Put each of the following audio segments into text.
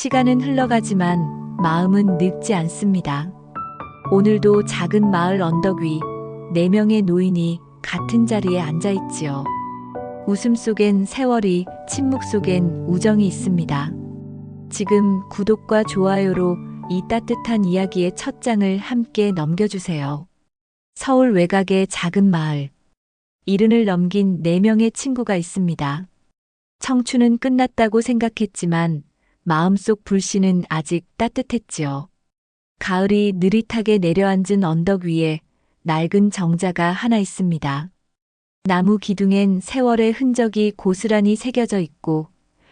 시간은 흘러가지만 마음은 늙지 않습니다. 오늘도 작은 마을 언덕 위 4명의 노인이 같은 자리에 앉아 있지요. 웃음 속엔 세월이, 침묵 속엔 우정이 있습니다. 지금 구독과 좋아요로 이 따뜻한 이야기의 첫 장을 함께 넘겨주세요. 서울 외곽의 작은 마을. 70을 넘긴 4명의 친구가 있습니다. 청춘은 끝났다고 생각했지만 마음속 불씨는 아직 따뜻했지요. 가을이 느릿하게 내려앉은 언덕 위에 낡은 정자가 하나 있습니다. 나무 기둥엔 세월의 흔적이 고스란히 새겨져 있고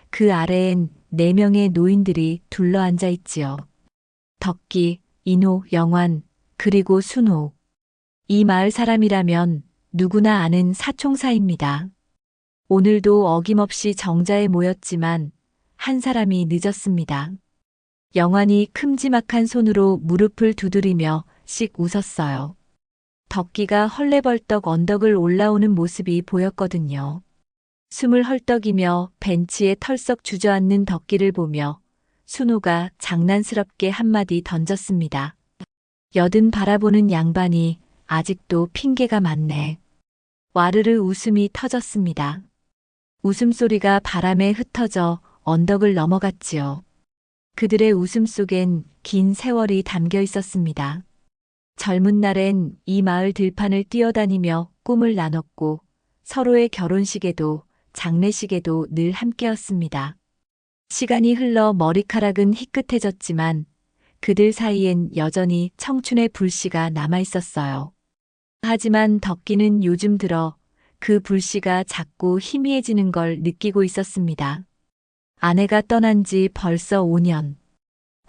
그 아래엔 4명의 노인들이 둘러앉아 있지요. 덕기, 인호, 영환, 그리고 순호. 이 마을 사람이라면 누구나 아는 사총사입니다. 오늘도 어김없이 정자에 모였지만 한 사람이 늦었습니다. 영환이 큼지막한 손으로 무릎을 두드리며 씩 웃었어요. 덕기가 헐레벌떡 언덕을 올라오는 모습이 보였거든요. 숨을 헐떡이며 벤치에 털썩 주저앉는 덕기를 보며 순호가 장난스럽게 한마디 던졌습니다. 여든 바라보는 양반이 아직도 핑계가 많네. 와르르 웃음이 터졌습니다. 웃음소리가 바람에 흩어져 언덕을 넘어갔지요. 그들의 웃음 속엔 긴 세월이 담겨 있었습니다. 젊은 날엔 이 마을 들판을 뛰어다니며 꿈을 나눴고 서로의 결혼식에도 장례식에도 늘 함께였습니다. 시간이 흘러 머리카락은 희끗해졌지만 그들 사이엔 여전히 청춘의 불씨가 남아 있었어요. 하지만 덕기는 요즘 들어 그 불씨가 자꾸 희미해지는 걸 느끼고 있었습니다. 아내가 떠난 지 벌써 5년.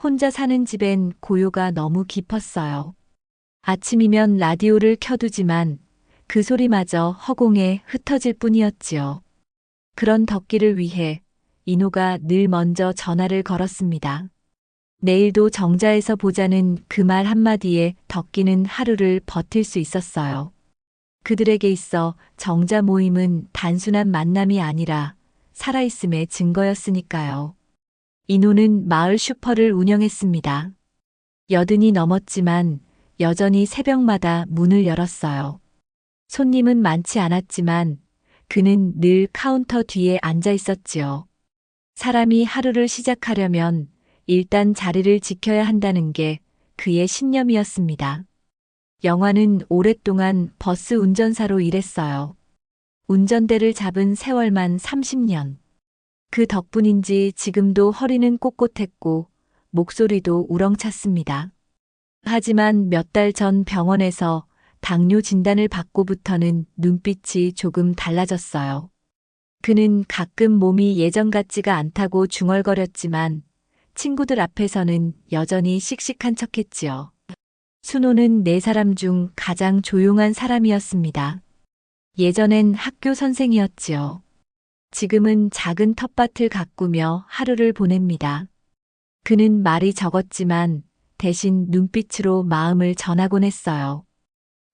혼자 사는 집엔 고요가 너무 깊었어요. 아침이면 라디오를 켜두지만 그 소리마저 허공에 흩어질 뿐이었지요. 그런 덕기를 위해 인호가 늘 먼저 전화를 걸었습니다. 내일도 정자에서 보자는 그 말 한마디에 덕기는 하루를 버틸 수 있었어요. 그들에게 있어 정자 모임은 단순한 만남이 아니라 살아있음의 증거였으니까요. 인호는 마을 슈퍼를 운영했습니다. 80이 넘었지만 여전히 새벽마다 문을 열었어요. 손님은 많지 않았지만 그는 늘 카운터 뒤에 앉아 있었지요. 사람이 하루를 시작하려면 일단 자리를 지켜야 한다는 게 그의 신념이었습니다. 영환은 오랫동안 버스 운전사로 일했어요. 운전대를 잡은 세월만 30년. 그 덕분인지 지금도 허리는 꼿꼿했고 목소리도 우렁찼습니다. 하지만 몇 달 전 병원에서 당뇨 진단을 받고부터는 눈빛이 조금 달라졌어요. 그는 가끔 몸이 예전 같지가 않다고 중얼거렸지만 친구들 앞에서는 여전히 씩씩한 척했지요. 순호는 4사람 중 가장 조용한 사람이었습니다. 예전엔 학교 선생이었지요. 지금은 작은 텃밭을 가꾸며 하루를 보냅니다. 그는 말이 적었지만 대신 눈빛으로 마음을 전하곤 했어요.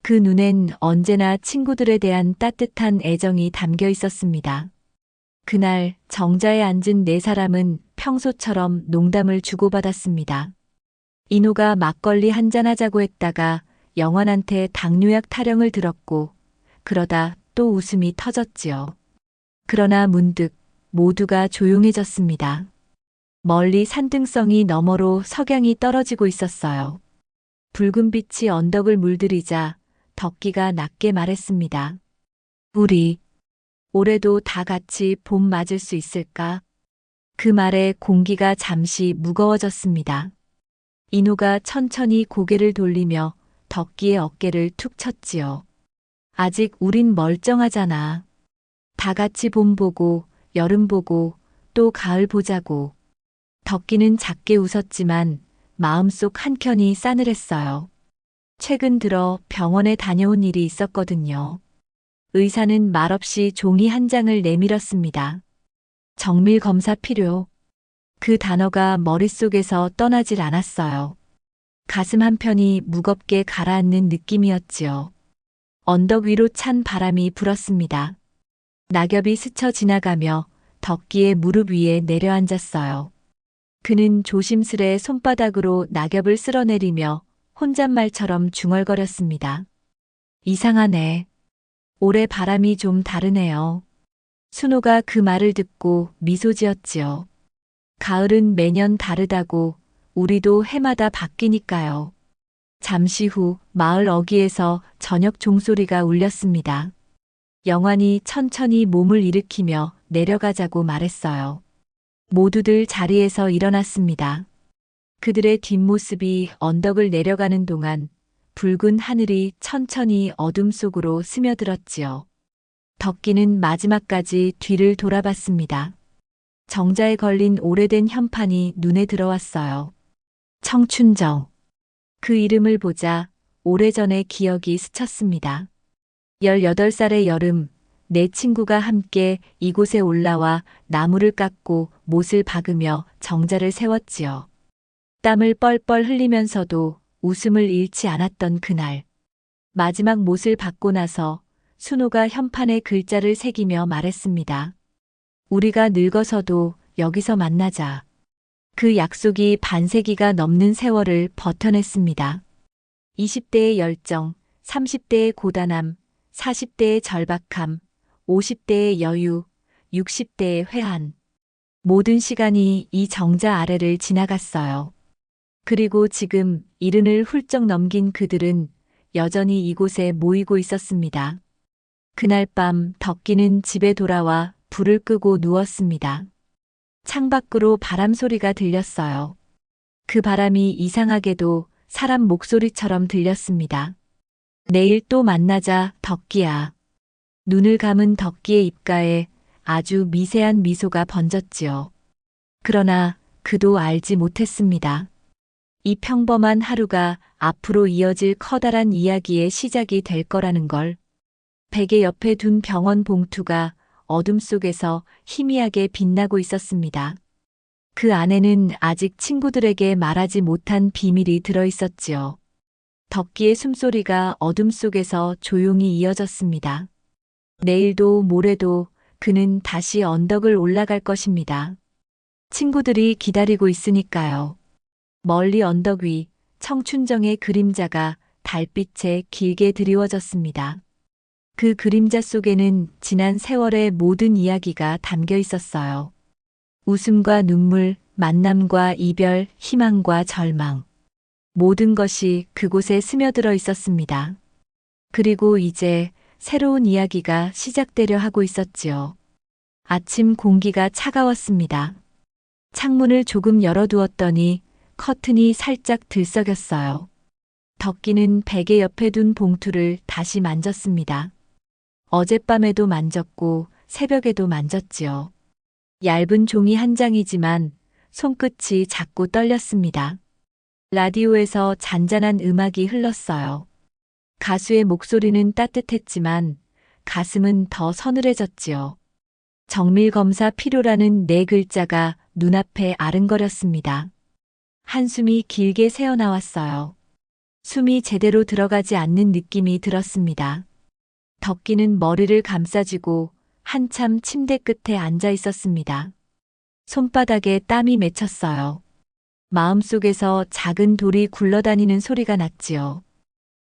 그 눈엔 언제나 친구들에 대한 따뜻한 애정이 담겨 있었습니다. 그날 정자에 앉은 4사람은 평소처럼 농담을 주고받았습니다. 인호가 막걸리 한잔 하자고 했다가 영환한테 당뇨약 타령을 들었고 그러다 또 웃음이 터졌지요. 그러나 문득 모두가 조용해졌습니다. 멀리 산등성이 너머로 석양이 떨어지고 있었어요. 붉은 빛이 언덕을 물들이자 덕기가 낮게 말했습니다. 우리 올해도 다 같이 봄 맞을 수 있을까? 그 말에 공기가 잠시 무거워졌습니다. 인호가 천천히 고개를 돌리며 덕기의 어깨를 툭 쳤지요. 아직 우린 멀쩡하잖아. 다 같이 봄 보고 여름 보고 또 가을 보자고. 덕기는 작게 웃었지만 마음속 한켠이 싸늘했어요. 최근 들어 병원에 다녀온 일이 있었거든요. 의사는 말없이 종이 한 장을 내밀었습니다. 정밀 검사 필요. 그 단어가 머릿속에서 떠나질 않았어요. 가슴 한편이 무겁게 가라앉는 느낌이었지요. 언덕 위로 찬 바람이 불었습니다. 낙엽이 스쳐 지나가며 덕기의 무릎 위에 내려앉았어요. 그는 조심스레 손바닥으로 낙엽을 쓸어내리며 혼잣말처럼 중얼거렸습니다. 이상하네. 올해 바람이 좀 다르네요. 순호가 그 말을 듣고 미소 지었지요. 가을은 매년 다르다고 우리도 해마다 바뀌니까요. 잠시 후 마을 어귀에서 저녁 종소리가 울렸습니다. 영환이 천천히 몸을 일으키며 내려가자고 말했어요. 모두들 자리에서 일어났습니다. 그들의 뒷모습이 언덕을 내려가는 동안 붉은 하늘이 천천히 어둠 속으로 스며들었지요. 덕기는 마지막까지 뒤를 돌아봤습니다. 정자에 걸린 오래된 현판이 눈에 들어왔어요. 청춘정. 그 이름을 보자 오래전의 기억이 스쳤습니다. 18살의 여름, 내 친구가 함께 이곳에 올라와 나무를 깎고 못을 박으며 정자를 세웠지요. 땀을 뻘뻘 흘리면서도 웃음을 잃지 않았던 그날. 마지막 못을 박고 나서 순호가 현판에 글자를 새기며 말했습니다. 우리가 늙어서도 여기서 만나자. 그 약속이 반세기가 넘는 세월을 버텨냈습니다. 20대의 열정, 30대의 고단함, 40대의 절박함, 50대의 여유, 60대의 회한. 모든 시간이 이 정자 아래를 지나갔어요. 그리고 지금 이른을 훌쩍 넘긴 그들은 여전히 이곳에 모이고 있었습니다. 그날 밤 덕기는 집에 돌아와 불을 끄고 누웠습니다. 창밖으로 바람 소리가 들렸어요. 그 바람이 이상하게도 사람 목소리처럼 들렸습니다. 내일 또 만나자, 덕기야. 눈을 감은 덕기의 입가에 아주 미세한 미소가 번졌지요. 그러나 그도 알지 못했습니다. 이 평범한 하루가 앞으로 이어질 커다란 이야기의 시작이 될 거라는 걸. 베개 옆에 둔 병원 봉투가 어둠 속에서 희미하게 빛나고 있었습니다. 그 안에는 아직 친구들에게 말하지 못한 비밀이 들어 있었지요. 덕기의 숨소리가 어둠 속에서 조용히 이어졌습니다. 내일도 모레도 그는 다시 언덕을 올라갈 것입니다. 친구들이 기다리고 있으니까요. 멀리 언덕 위 청춘정의 그림자가 달빛에 길게 드리워졌습니다. 그 그림자 속에는 지난 세월의 모든 이야기가 담겨 있었어요. 웃음과 눈물, 만남과 이별, 희망과 절망. 모든 것이 그곳에 스며들어 있었습니다. 그리고 이제 새로운 이야기가 시작되려 하고 있었지요. 아침 공기가 차가웠습니다. 창문을 조금 열어두었더니 커튼이 살짝 들썩였어요. 덕기는 베개 옆에 둔 봉투를 다시 만졌습니다. 어젯밤에도 만졌고 새벽에도 만졌지요. 얇은 종이 한 장이지만 손끝이 자꾸 떨렸습니다. 라디오에서 잔잔한 음악이 흘렀어요. 가수의 목소리는 따뜻했지만 가슴은 더 서늘해졌지요. 정밀검사 필요라는 네 글자가 눈앞에 아른거렸습니다. 한숨이 길게 새어나왔어요. 숨이 제대로 들어가지 않는 느낌이 들었습니다. 덕기는 머리를 감싸쥐고 한참 침대 끝에 앉아 있었습니다. 손바닥에 땀이 맺혔어요. 마음속에서 작은 돌이 굴러다니는 소리가 났지요.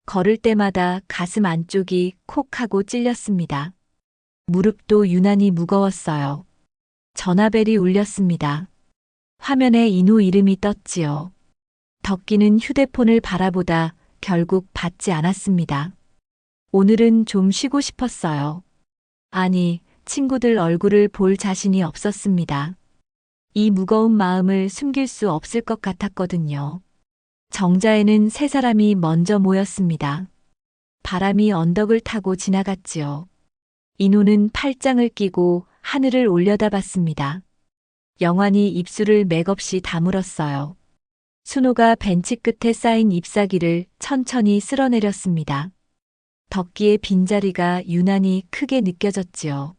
걸을 때마다 가슴 안쪽이 콕 하고 찔렸습니다. 무릎도 유난히 무거웠어요. 전화벨이 울렸습니다. 화면에 인호 이름이 떴지요. 덕기는 휴대폰을 바라보다 결국 받지 않았습니다. 오늘은 좀 쉬고 싶었어요. 아니, 친구들 얼굴을 볼 자신이 없었습니다. 이 무거운 마음을 숨길 수 없을 것 같았거든요. 정자에는 세 사람이 먼저 모였습니다. 바람이 언덕을 타고 지나갔지요. 인호는 팔짱을 끼고 하늘을 올려다봤습니다. 영환이 입술을 맥없이 다물었어요. 순호가 벤치 끝에 쌓인 잎사귀를 천천히 쓸어내렸습니다. 덕기의 빈자리가 유난히 크게 느껴졌지요.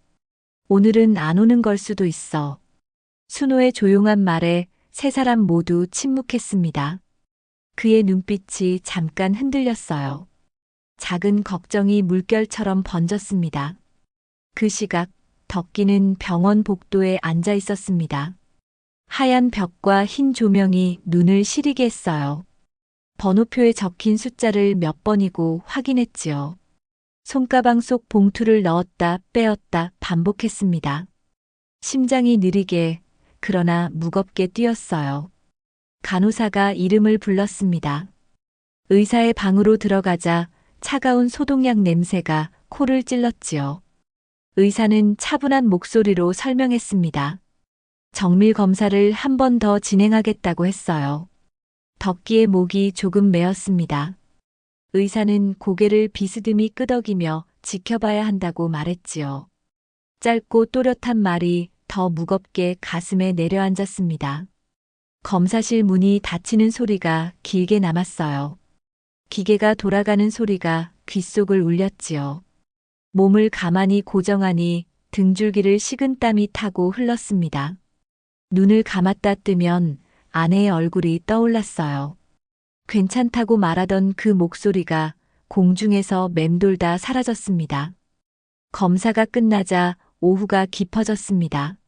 오늘은 안 오는 걸 수도 있어. 순호의 조용한 말에 세 사람 모두 침묵했습니다. 그의 눈빛이 잠깐 흔들렸어요. 작은 걱정이 물결처럼 번졌습니다. 그 시각 덕기는 병원 복도에 앉아 있었습니다. 하얀 벽과 흰 조명이 눈을 시리게 했어요. 번호표에 적힌 숫자를 몇 번이고 확인했지요. 손가방 속 봉투를 넣었다 빼었다 반복했습니다. 심장이 느리게 그러나 무겁게 뛰었어요. 간호사가 이름을 불렀습니다. 의사의 방으로 들어가자 차가운 소독약 냄새가 코를 찔렀지요. 의사는 차분한 목소리로 설명했습니다. 정밀 검사를 한 번 더 진행하겠다고 했어요. 덕기의 목이 조금 메었습니다. 의사는 고개를 비스듬히 끄덕이며 지켜봐야 한다고 말했지요. 짧고 또렷한 말이 더 무겁게 가슴에 내려앉았습니다. 검사실 문이 닫히는 소리가 길게 남았어요. 기계가 돌아가는 소리가 귓속을 울렸지요. 몸을 가만히 고정하니 등줄기를 식은땀이 타고 흘렀습니다. 눈을 감았다 뜨면 아내의 얼굴이 떠올랐어요. 괜찮다고 말하던 그 목소리가 공중에서 맴돌다 사라졌습니다. 검사가 끝나자 오후가 깊어졌습니다.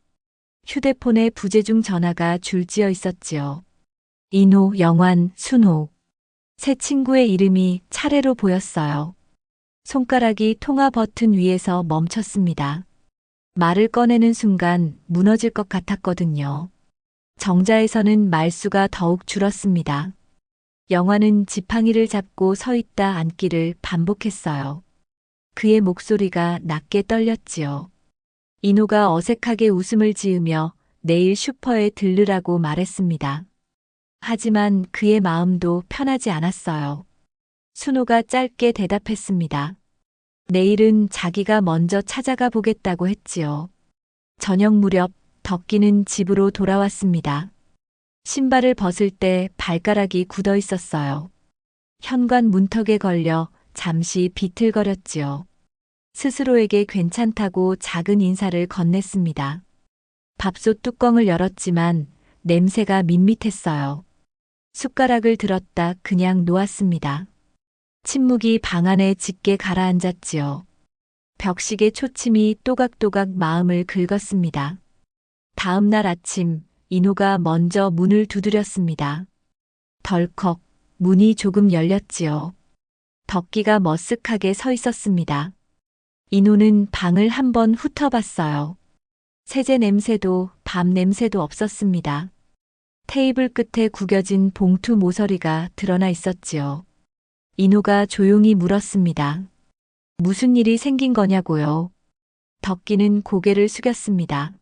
휴대폰에 부재중 전화가 줄지어 있었지요. 인호, 영환, 순호. 세 친구의 이름이 차례로 보였어요. 손가락이 통화 버튼 위에서 멈췄습니다. 말을 꺼내는 순간 무너질 것 같았거든요. 정자에서는 말수가 더욱 줄었습니다. 영화는 지팡이를 잡고 서 있다 앉기를 반복했어요. 그의 목소리가 낮게 떨렸지요. 인호가 어색하게 웃음을 지으며 내일 슈퍼에 들르라고 말했습니다. 하지만 그의 마음도 편하지 않았어요. 순호가 짧게 대답했습니다. 내일은 자기가 먼저 찾아가 보겠다고 했지요. 저녁 무렵 덕기는 집으로 돌아왔습니다. 신발을 벗을 때 발가락이 굳어 있었어요. 현관 문턱에 걸려 잠시 비틀거렸지요. 스스로에게 괜찮다고 작은 인사를 건넸습니다. 밥솥 뚜껑을 열었지만 냄새가 밋밋했어요. 숟가락을 들었다 그냥 놓았습니다. 침묵이 방 안에 짙게 가라앉았지요. 벽식의 초침이 또각또각 마음을 긁었습니다. 다음 날 아침 인호가 먼저 문을 두드렸습니다. 덜컥 문이 조금 열렸지요. 덕기가 머쓱하게 서 있었습니다. 인호는 방을 한번 훑어봤어요. 세제 냄새도 밥 냄새도 없었습니다. 테이블 끝에 구겨진 봉투 모서리가 드러나 있었지요. 인호가 조용히 물었습니다. 무슨 일이 생긴 거냐고요. 덕기는 고개를 숙였습니다.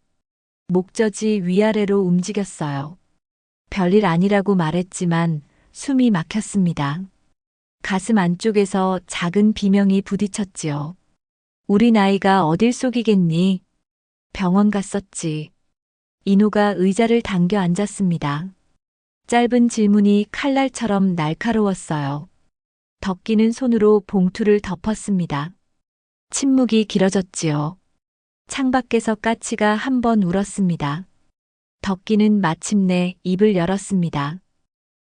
목젖이 위아래로 움직였어요. 별일 아니라고 말했지만 숨이 막혔습니다. 가슴 안쪽에서 작은 비명이 부딪혔지요. 우리 나이가 어딜 속이겠니? 병원 갔었지. 인호가 의자를 당겨 앉았습니다. 짧은 질문이 칼날처럼 날카로웠어요. 덕기는 손으로 봉투를 덮었습니다. 침묵이 길어졌지요. 창밖에서 까치가 한 번 울었습니다. 덕기는 마침내 입을 열었습니다.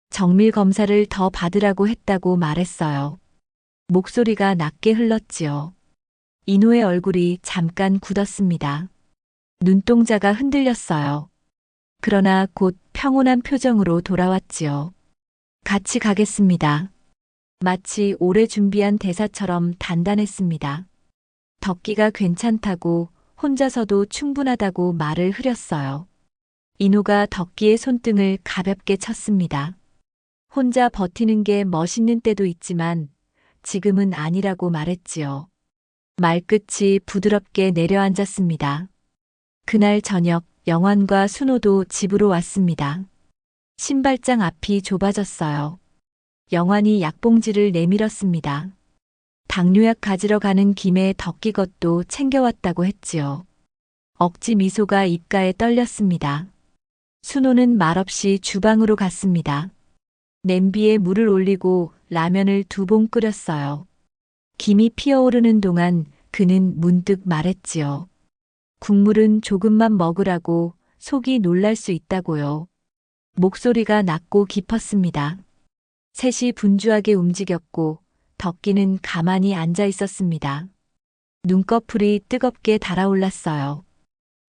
정밀 검사를 더 받으라고 했다고 말했어요. 목소리가 낮게 흘렀지요. 인호의 얼굴이 잠깐 굳었습니다. 눈동자가 흔들렸어요. 그러나 곧 평온한 표정으로 돌아왔지요. 같이 가겠습니다. 마치 오래 준비한 대사처럼 단단했습니다. 덕기가 괜찮다고 혼자서도 충분하다고 말을 흐렸어요. 인호가 덕기의 손등을 가볍게 쳤습니다. 혼자 버티는 게 멋있는 때도 있지만 지금은 아니라고 말했지요. 말끝이 부드럽게 내려앉았습니다. 그날 저녁 영환과 순호도 집으로 왔습니다. 신발장 앞이 좁아졌어요. 영환이 약봉지를 내밀었습니다. 당뇨약 가지러 가는 김에 덕기 것도 챙겨왔다고 했지요. 억지 미소가 입가에 떨렸습니다. 순호는 말없이 주방으로 갔습니다. 냄비에 물을 올리고 라면을 2봉 끓였어요. 김이 피어오르는 동안 그는 문득 말했지요. 국물은 조금만 먹으라고 속이 놀랄 수 있다고요. 목소리가 낮고 깊었습니다. 셋이 분주하게 움직였고 덕기는 가만히 앉아 있었습니다. 눈꺼풀이 뜨겁게 달아올랐어요.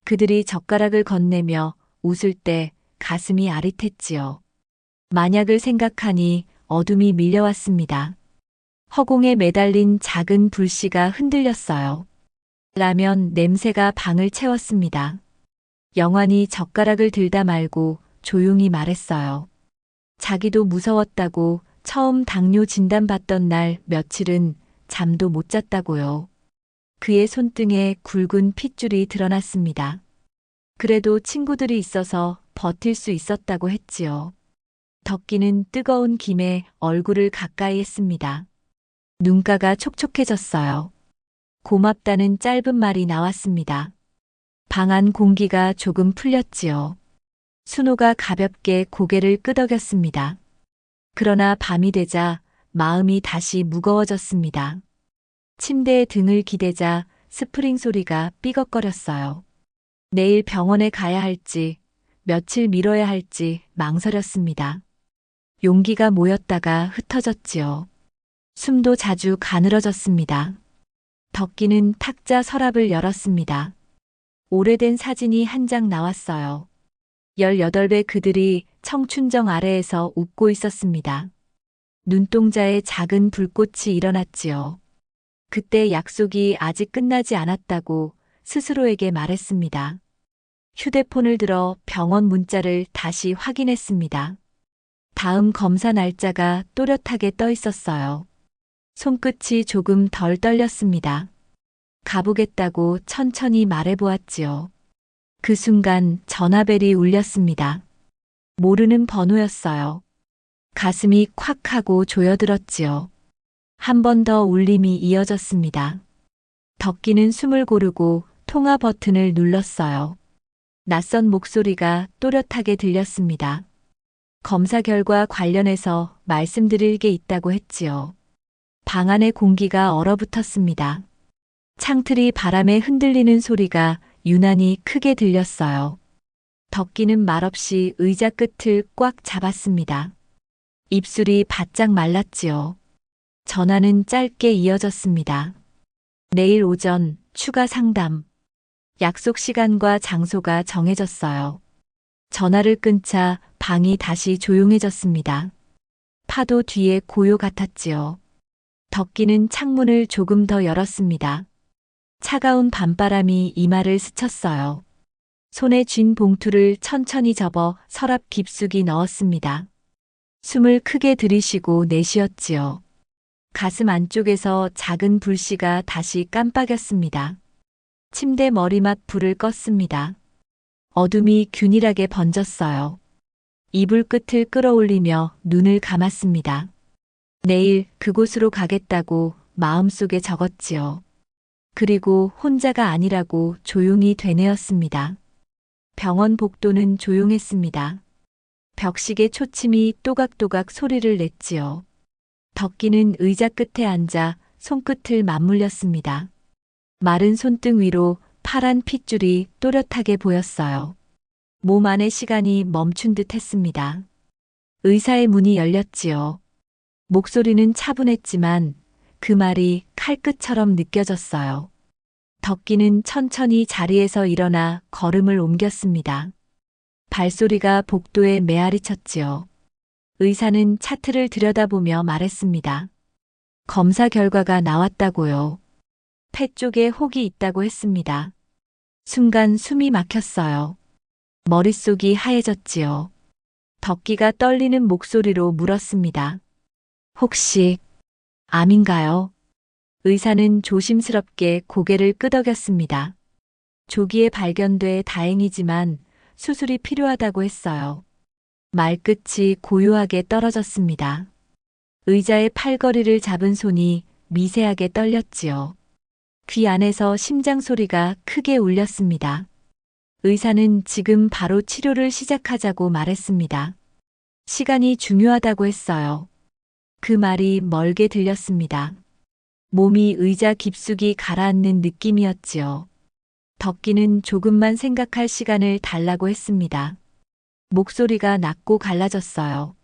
그들이 젓가락을 건네며 웃을 때 가슴이 아릿했지요. 만약을 생각하니 어둠이 밀려왔습니다. 허공에 매달린 작은 불씨가 흔들렸어요. 라면 냄새가 방을 채웠습니다. 영환이 젓가락을 들다 말고 조용히 말했어요. 자기도 무서웠다고 처음 당뇨 진단받던 날 며칠은 잠도 못 잤다고요. 그의 손등에 굵은 핏줄이 드러났습니다. 그래도 친구들이 있어서 버틸 수 있었다고 했지요. 덕기는 뜨거운 김에 얼굴을 가까이 했습니다. 눈가가 촉촉해졌어요. 고맙다는 짧은 말이 나왔습니다. 방 안 공기가 조금 풀렸지요. 순호가 가볍게 고개를 끄덕였습니다. 그러나 밤이 되자 마음이 다시 무거워졌습니다. 침대에 등을 기대자 스프링 소리가 삐걱거렸어요. 내일 병원에 가야 할지, 며칠 미뤄야 할지 망설였습니다. 용기가 모였다가 흩어졌지요. 숨도 자주 가늘어졌습니다. 덕기는 탁자 서랍을 열었습니다. 오래된 사진이 한 장 나왔어요. 18배 그들이 청춘정 아래에서 웃고 있었습니다. 눈동자에 작은 불꽃이 일어났지요. 그때 약속이 아직 끝나지 않았다고 스스로에게 말했습니다. 휴대폰을 들어 병원 문자를 다시 확인했습니다. 다음 검사 날짜가 또렷하게 떠 있었어요. 손끝이 조금 덜 떨렸습니다. 가보겠다고 천천히 말해보았지요. 그 순간 전화벨이 울렸습니다. 모르는 번호였어요. 가슴이 콱 하고 조여들었지요. 한 번 더 울림이 이어졌습니다. 덕기는 숨을 고르고 통화 버튼을 눌렀어요. 낯선 목소리가 또렷하게 들렸습니다. 검사 결과 관련해서 말씀드릴 게 있다고 했지요. 방 안의 공기가 얼어붙었습니다. 창틀이 바람에 흔들리는 소리가 유난히 크게 들렸어요. 덕기는 말없이 의자 끝을 꽉 잡았습니다. 입술이 바짝 말랐지요. 전화는 짧게 이어졌습니다. 내일 오전 추가 상담. 약속 시간과 장소가 정해졌어요. 전화를 끊자 방이 다시 조용해졌습니다. 파도 뒤에 고요 같았지요. 덕기는 창문을 조금 더 열었습니다. 차가운 밤바람이 이마를 스쳤어요. 손에 쥔 봉투를 천천히 접어 서랍 깊숙이 넣었습니다. 숨을 크게 들이쉬고 내쉬었지요. 가슴 안쪽에서 작은 불씨가 다시 깜빡였습니다. 침대 머리맡 불을 껐습니다. 어둠이 균일하게 번졌어요. 이불 끝을 끌어올리며 눈을 감았습니다. 내일 그곳으로 가겠다고 마음속에 적었지요. 그리고 혼자가 아니라고 조용히 되뇌었습니다. 병원 복도는 조용했습니다. 벽식의 초침이 또각또각 소리를 냈지요. 덕기는 의자 끝에 앉아 손끝을 맞물렸습니다. 마른 손등 위로 파란 핏줄이 또렷하게 보였어요. 몸 안의 시간이 멈춘 듯 했습니다. 의사의 문이 열렸지요. 목소리는 차분했지만 그 말이 칼끝처럼 느껴졌어요. 덕기는 천천히 자리에서 일어나 걸음을 옮겼습니다. 발소리가 복도에 메아리 쳤지요. 의사는 차트를 들여다보며 말했습니다. 검사 결과가 나왔다고요. 폐 쪽에 혹이 있다고 했습니다. 순간 숨이 막혔어요. 머릿속이 하얘졌지요. 덕기가 떨리는 목소리로 물었습니다. 혹시 암인가요? 의사는 조심스럽게 고개를 끄덕였습니다. 조기에 발견돼 다행이지만 수술이 필요하다고 했어요. 말끝이 고요하게 떨어졌습니다. 의자의 팔걸이를 잡은 손이 미세하게 떨렸지요. 귀 안에서 심장 소리가 크게 울렸습니다. 의사는 지금 바로 치료를 시작하자고 말했습니다. 시간이 중요하다고 했어요. 그 말이 멀게 들렸습니다. 몸이 의자 깊숙이 가라앉는 느낌이었지요. 덕기는 조금만 생각할 시간을 달라고 했습니다. 목소리가 낮고 갈라졌어요.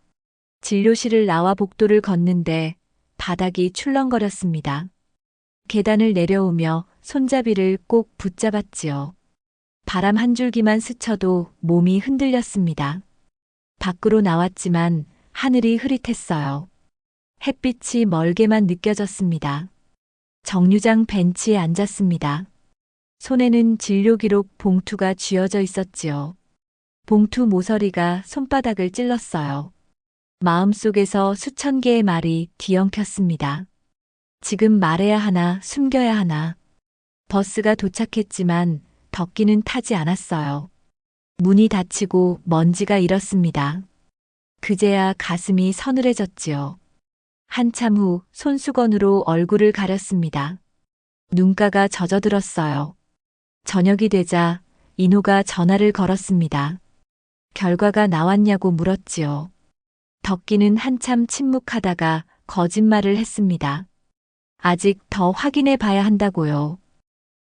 진료실을 나와 복도를 걷는데 바닥이 출렁거렸습니다. 계단을 내려오며 손잡이를 꼭 붙잡았지요. 바람 한 줄기만 스쳐도 몸이 흔들렸습니다. 밖으로 나왔지만 하늘이 흐릿했어요. 햇빛이 멀게만 느껴졌습니다. 정류장 벤치에 앉았습니다. 손에는 진료기록 봉투가 쥐어져 있었지요. 봉투 모서리가 손바닥을 찔렀어요. 마음속에서 수천 개의 말이 뒤엉켰습니다. 지금 말해야 하나, 숨겨야 하나. 버스가 도착했지만 덕기는 타지 않았어요. 문이 닫히고 먼지가 일었습니다. 그제야 가슴이 서늘해졌지요. 한참 후 손수건으로 얼굴을 가렸습니다. 눈가가 젖어들었어요. 저녁이 되자 인호가 전화를 걸었습니다. 결과가 나왔냐고 물었지요. 덕기는 한참 침묵하다가 거짓말을 했습니다. 아직 더 확인해 봐야 한다고요.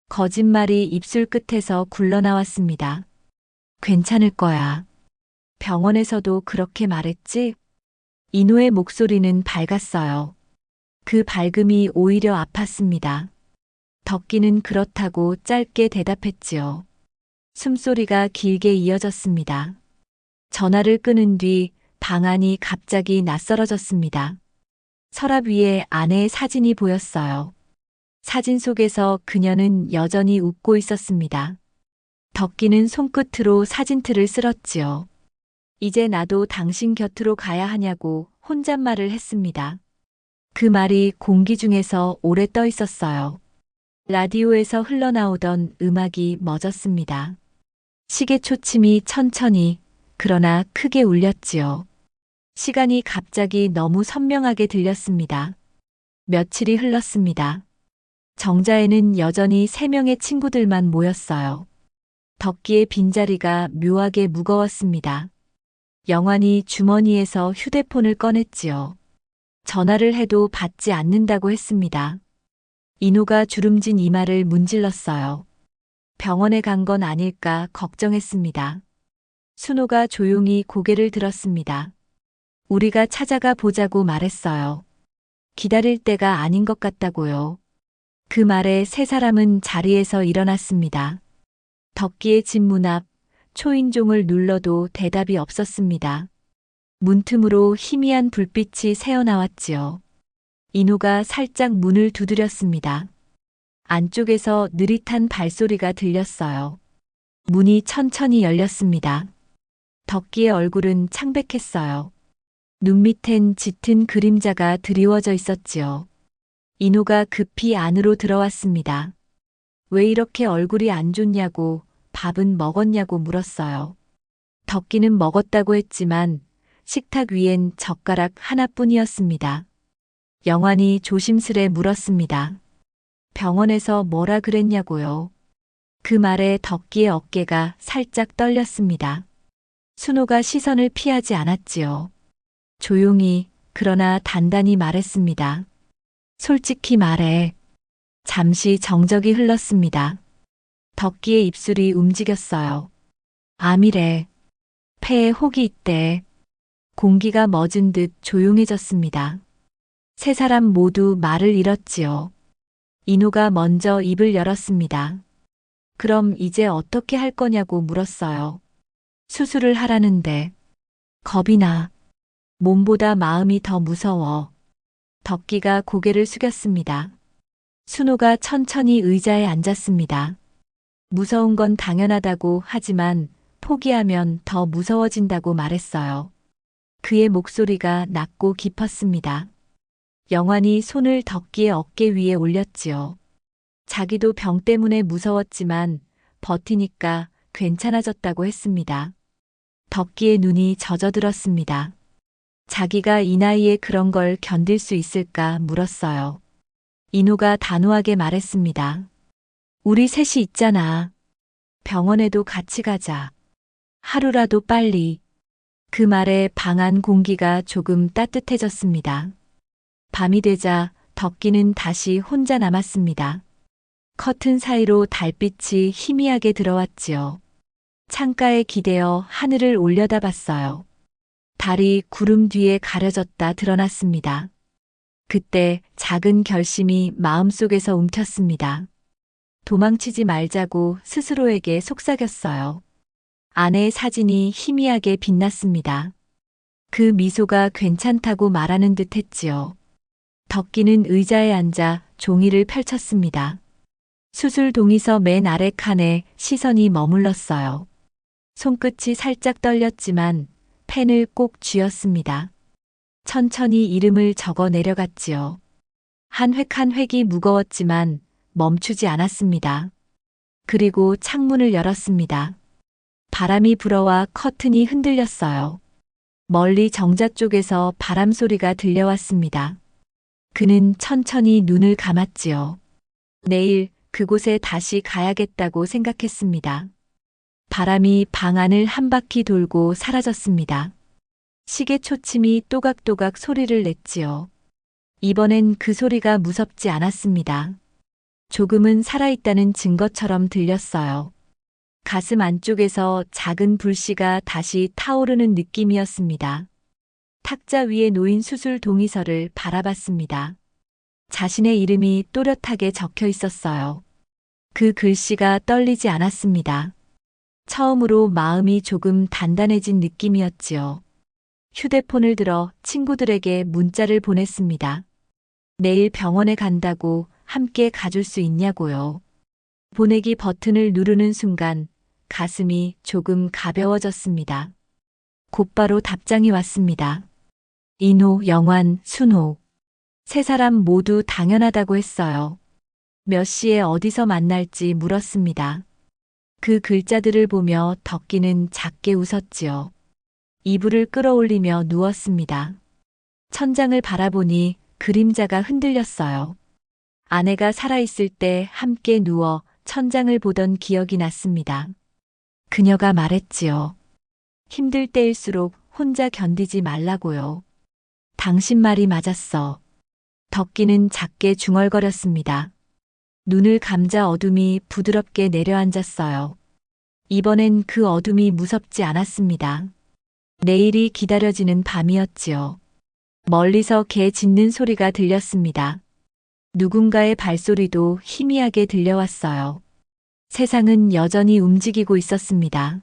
거짓말이 입술 끝에서 굴러나왔습니다. 괜찮을 거야. 병원에서도 그렇게 말했지? 인호의 목소리는 밝았어요. 그 밝음이 오히려 아팠습니다. 덕기는 그렇다고 짧게 대답했지요. 숨소리가 길게 이어졌습니다. 전화를 끊은 뒤 방 안이 갑자기 낯설어졌습니다. 서랍 위에 아내의 사진이 보였어요. 사진 속에서 그녀는 여전히 웃고 있었습니다. 덕기는 손끝으로 사진틀을 쓸었지요. 이제 나도 당신 곁으로 가야 하냐고 혼잣말을 했습니다. 그 말이 공기 중에서 오래 떠 있었어요. 라디오에서 흘러나오던 음악이 멎었습니다. 시계 초침이 천천히 그러나 크게 울렸지요. 시간이 갑자기 너무 선명하게 들렸습니다. 며칠이 흘렀습니다. 정자에는 여전히 3명의 친구들만 모였어요. 덕기의 빈자리가 묘하게 무거웠습니다. 영환이 주머니에서 휴대폰을 꺼냈지요. 전화를 해도 받지 않는다고 했습니다. 인호가 주름진 이마를 문질렀어요. 병원에 간 건 아닐까 걱정했습니다. 순호가 조용히 고개를 들었습니다. 우리가 찾아가 보자고 말했어요. 기다릴 때가 아닌 것 같다고요. 그 말에 세 사람은 자리에서 일어났습니다. 덕기의 집 문 앞 초인종을 눌러도 대답이 없었습니다. 문틈으로 희미한 불빛이 새어나왔지요. 인호가 살짝 문을 두드렸습니다. 안쪽에서 느릿한 발소리가 들렸어요. 문이 천천히 열렸습니다. 덕기의 얼굴은 창백했어요. 눈 밑엔 짙은 그림자가 드리워져 있었지요. 인호가 급히 안으로 들어왔습니다. 왜 이렇게 얼굴이 안 좋냐고, 밥은 먹었냐고 물었어요. 덕기는 먹었다고 했지만 식탁 위엔 젓가락 하나뿐이었습니다. 영환이 조심스레 물었습니다. 병원에서 뭐라 그랬냐고요. 그 말에 덕기의 어깨가 살짝 떨렸습니다. 순호가 시선을 피하지 않았지요. 조용히 그러나 단단히 말했습니다. 솔직히 말해. 잠시 정적이 흘렀습니다. 덕기의 입술이 움직였어요. 암이래. 폐에 혹이 있대. 공기가 멎은 듯 조용해졌습니다. 세 사람 모두 말을 잃었지요. 인호가 먼저 입을 열었습니다. 그럼 이제 어떻게 할 거냐고 물었어요. 수술을 하라는데. 겁이 나. 몸보다 마음이 더 무서워. 덕기가 고개를 숙였습니다. 순호가 천천히 의자에 앉았습니다. 무서운 건 당연하다고 하지만 포기하면 더 무서워진다고 말했어요. 그의 목소리가 낮고 깊었습니다. 영환이 손을 덕기의 어깨 위에 올렸지요. 자기도 병 때문에 무서웠지만 버티니까 괜찮아졌다고 했습니다. 덕기의 눈이 젖어들었습니다. 자기가 이 나이에 그런 걸 견딜 수 있을까 물었어요. 인호가 단호하게 말했습니다. 우리 셋이 있잖아. 병원에도 같이 가자. 하루라도 빨리. 그 말에 방 안 공기가 조금 따뜻해졌습니다. 밤이 되자 덕기는 다시 혼자 남았습니다. 커튼 사이로 달빛이 희미하게 들어왔지요. 창가에 기대어 하늘을 올려다봤어요. 달이 구름 뒤에 가려졌다 드러났습니다. 그때 작은 결심이 마음속에서 움켰습니다. 도망치지 말자고 스스로에게 속삭였어요. 아내의 사진이 희미하게 빛났습니다. 그 미소가 괜찮다고 말하는 듯 했지요. 덕기는 의자에 앉아 종이를 펼쳤습니다. 수술 동의서 맨 아래 칸에 시선이 머물렀어요. 손끝이 살짝 떨렸지만 펜을 꼭 쥐었습니다. 천천히 이름을 적어 내려갔지요. 한 획 한 획이 무거웠지만 멈추지 않았습니다. 그리고 창문을 열었습니다. 바람이 불어와 커튼이 흔들렸어요. 멀리 정자 쪽에서 바람 소리가 들려왔습니다. 그는 천천히 눈을 감았지요. 내일 그곳에 다시 가야겠다고 생각했습니다. 바람이 방 안을 한 바퀴 돌고 사라졌습니다. 시계 초침이 또각또각 소리를 냈지요. 이번엔 그 소리가 무섭지 않았습니다. 조금은 살아있다는 증거처럼 들렸어요. 가슴 안쪽에서 작은 불씨가 다시 타오르는 느낌이었습니다. 탁자 위에 놓인 수술 동의서를 바라봤습니다. 자신의 이름이 또렷하게 적혀 있었어요. 그 글씨가 떨리지 않았습니다. 처음으로 마음이 조금 단단해진 느낌이었지요. 휴대폰을 들어 친구들에게 문자를 보냈습니다. 내일 병원에 간다고 함께 가줄 수 있냐고요. 보내기 버튼을 누르는 순간 가슴이 조금 가벼워졌습니다. 곧바로 답장이 왔습니다. 인호, 영환, 순호. 세 사람 모두 당연하다고 했어요. 몇 시에 어디서 만날지 물었습니다. 그 글자들을 보며 덕기는 작게 웃었지요. 이불을 끌어올리며 누웠습니다. 천장을 바라보니 그림자가 흔들렸어요. 아내가 살아있을 때 함께 누워 천장을 보던 기억이 났습니다. 그녀가 말했지요. 힘들 때일수록 혼자 견디지 말라고요. 당신 말이 맞았어. 덕기는 작게 중얼거렸습니다. 눈을 감자 어둠이 부드럽게 내려앉았어요. 이번엔 그 어둠이 무섭지 않았습니다. 내일이 기다려지는 밤이었지요. 멀리서 개 짖는 소리가 들렸습니다. 누군가의 발소리도 희미하게 들려왔어요. 세상은 여전히 움직이고 있었습니다.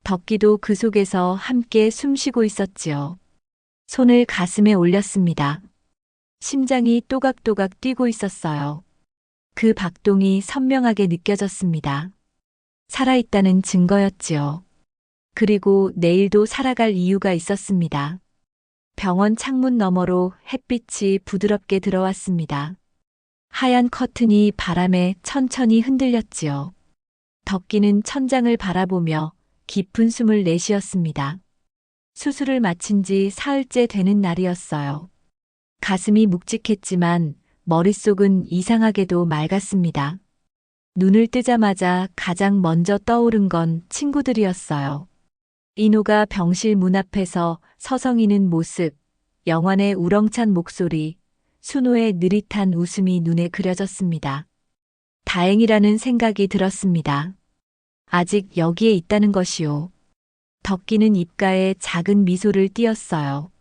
덕기도 그 속에서 함께 숨쉬고 있었지요. 손을 가슴에 올렸습니다. 심장이 또각또각 뛰고 있었어요. 그 박동이 선명하게 느껴졌습니다. 살아있다는 증거였지요. 그리고 내일도 살아갈 이유가 있었습니다. 병원 창문 너머로 햇빛이 부드럽게 들어왔습니다. 하얀 커튼이 바람에 천천히 흔들렸지요. 덕기는 천장을 바라보며 깊은 숨을 내쉬었습니다. 수술을 마친 지 사흘째 되는 날이었어요. 가슴이 묵직했지만 머릿속은 이상하게도 맑았습니다. 눈을 뜨자마자 가장 먼저 떠오른 건 친구들이었어요. 인호가 병실 문 앞에서 서성이는 모습, 영환의 우렁찬 목소리, 순호의 느릿한 웃음이 눈에 그려졌습니다. 다행이라는 생각이 들었습니다. 아직 여기에 있다는 것이요. 덕기는 입가에 작은 미소를 띄었어요.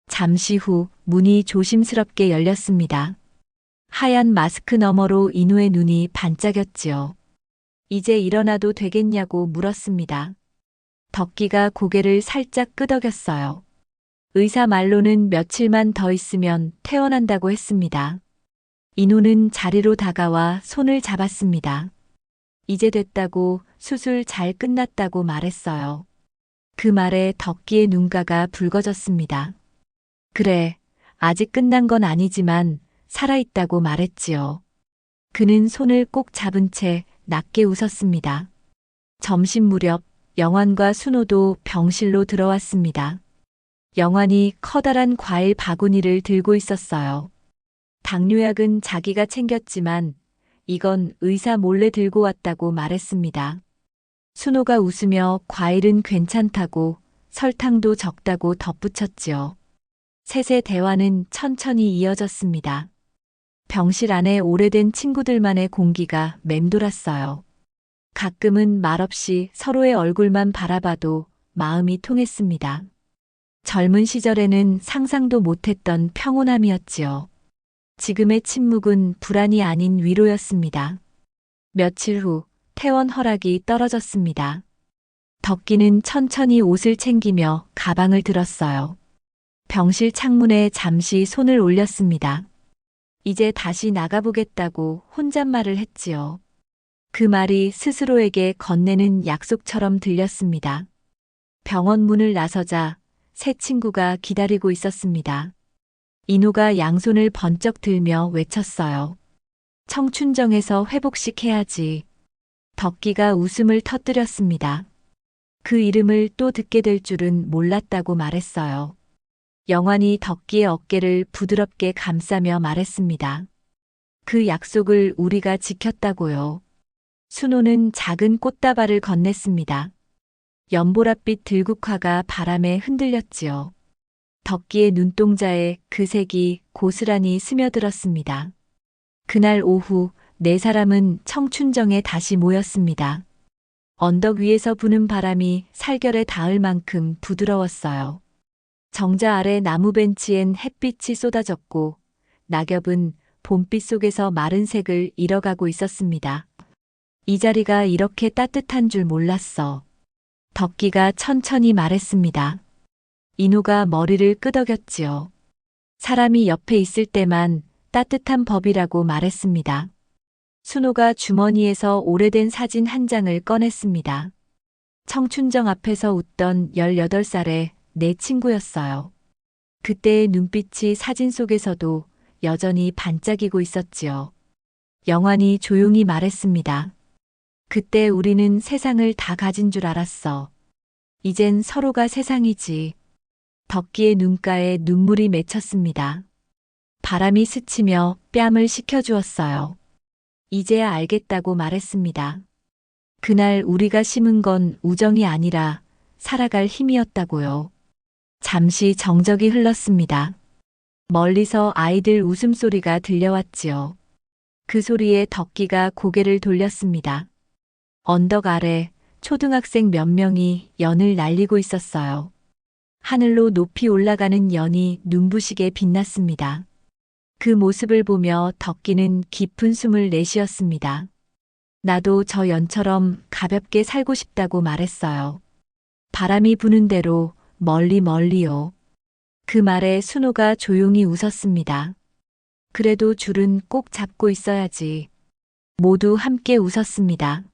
잠시 후 문이 조심스럽게 열렸습니다. 하얀 마스크 너머로 인호의 눈이 반짝였지요. 이제 일어나도 되겠냐고 물었습니다. 덕기가 고개를 살짝 끄덕였어요. 의사 말로는 며칠만 더 있으면 퇴원한다고 했습니다. 인호는 자리로 다가와 손을 잡았습니다. 이제 됐다고, 수술 잘 끝났다고 말했어요. 그 말에 덕기의 눈가가 붉어졌습니다. 그래, 아직 끝난 건 아니지만 살아있다고 말했지요. 그는 손을 꼭 잡은 채 낮게 웃었습니다. 점심 무렵 영환과 순호도 병실로 들어왔습니다. 영환이 커다란 과일 바구니를 들고 있었어요. 당뇨약은 자기가 챙겼지만 이건 의사 몰래 들고 왔다고 말했습니다. 순호가 웃으며 과일은 괜찮다고, 설탕도 적다고 덧붙였지요. 셋의 대화는 천천히 이어졌습니다. 병실 안에 오래된 친구들만의 공기가 맴돌았어요. 가끔은 말없이 서로의 얼굴만 바라봐도 마음이 통했습니다. 젊은 시절에는 상상도 못했던 평온함이었지요. 지금의 침묵은 불안이 아닌 위로였습니다. 며칠 후 퇴원 허락이 떨어졌습니다. 덕기는 천천히 옷을 챙기며 가방을 들었어요. 병실 창문에 잠시 손을 올렸습니다. 이제 다시 나가보겠다고 혼잣말을 했지요. 그 말이 스스로에게 건네는 약속처럼 들렸습니다. 병원 문을 나서자 새 친구가 기다리고 있었습니다. 인호가 양손을 번쩍 들며 외쳤어요. 청춘정에서 회복식 해야지. 덕기가 웃음을 터뜨렸습니다. 그 이름을 또 듣게 될 줄은 몰랐다고 말했어요. 영환이 덕기의 어깨를 부드럽게 감싸며 말했습니다. 그 약속을 우리가 지켰다고요. 순호는 작은 꽃다발을 건넸습니다. 연보랏빛 들국화가 바람에 흔들렸지요. 덕기의 눈동자에 그 색이 고스란히 스며들었습니다. 그날 오후 네 사람은 청춘정에 다시 모였습니다. 언덕 위에서 부는 바람이 살결에 닿을 만큼 부드러웠어요. 정자 아래 나무 벤치엔 햇빛이 쏟아졌고 낙엽은 봄빛 속에서 마른 색을 잃어가고 있었습니다. 이 자리가 이렇게 따뜻한 줄 몰랐어. 덕기가 천천히 말했습니다. 인호가 머리를 끄덕였지요. 사람이 옆에 있을 때만 따뜻한 법이라고 말했습니다. 순호가 주머니에서 오래된 사진 한 장을 꺼냈습니다. 청춘정 앞에서 웃던 18살의 내 친구였어요. 그때의 눈빛이 사진 속에서도 여전히 반짝이고 있었지요. 영환이 조용히 말했습니다. 그때 우리는 세상을 다 가진 줄 알았어. 이젠 서로가 세상이지. 덕기의 눈가에 눈물이 맺혔습니다. 바람이 스치며 뺨을 식혀주었어요. 이제야 알겠다고 말했습니다. 그날 우리가 심은 건 우정이 아니라 살아갈 힘이었다고요. 잠시 정적이 흘렀습니다. 멀리서 아이들 웃음소리가 들려왔지요. 그 소리에 덕기가 고개를 돌렸습니다. 언덕 아래 초등학생 몇 명이 연을 날리고 있었어요. 하늘로 높이 올라가는 연이 눈부시게 빛났습니다. 그 모습을 보며 덕기는 깊은 숨을 내쉬었습니다. 나도 저 연처럼 가볍게 살고 싶다고 말했어요. 바람이 부는 대로 멀리 멀리요. 그 말에 순호가 조용히 웃었습니다. 그래도 줄은 꼭 잡고 있어야지. 모두 함께 웃었습니다.